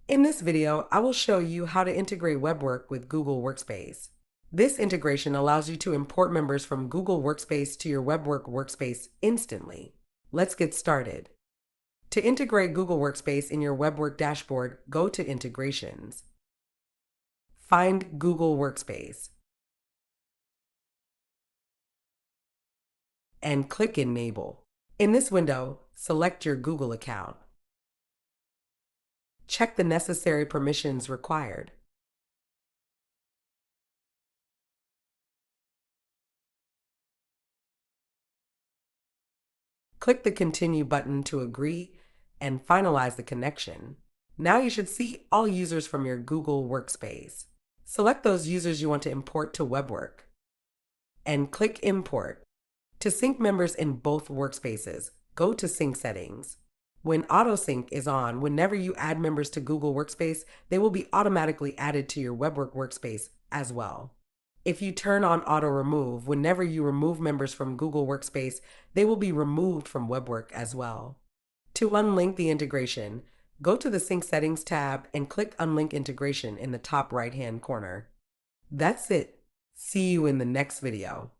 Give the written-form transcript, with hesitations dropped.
In this video, I will show you how to integrate WebWork with Google Workspace. This integration allows you to import members from Google Workspace to your WebWork workspace instantly. Let's get started. To integrate Google Workspace in your WebWork dashboard, go to Integrations. Find Google Workspace and click Enable. In this window, select your Google account. Check the necessary permissions required. Click the Continue button to agree and finalize the connection. Now you should see all users from your Google Workspace. Select those users you want to import to WebWork and click Import. To sync members in both workspaces, go to Sync Settings. When AutoSync is on, whenever you add members to Google Workspace, they will be automatically added to your WebWork workspace as well. If you turn on Auto Remove, whenever you remove members from Google Workspace, they will be removed from WebWork as well. To unlink the integration, go to the Sync Settings tab and click Unlink Integration in the top right-hand corner. That's it. See you in the next video.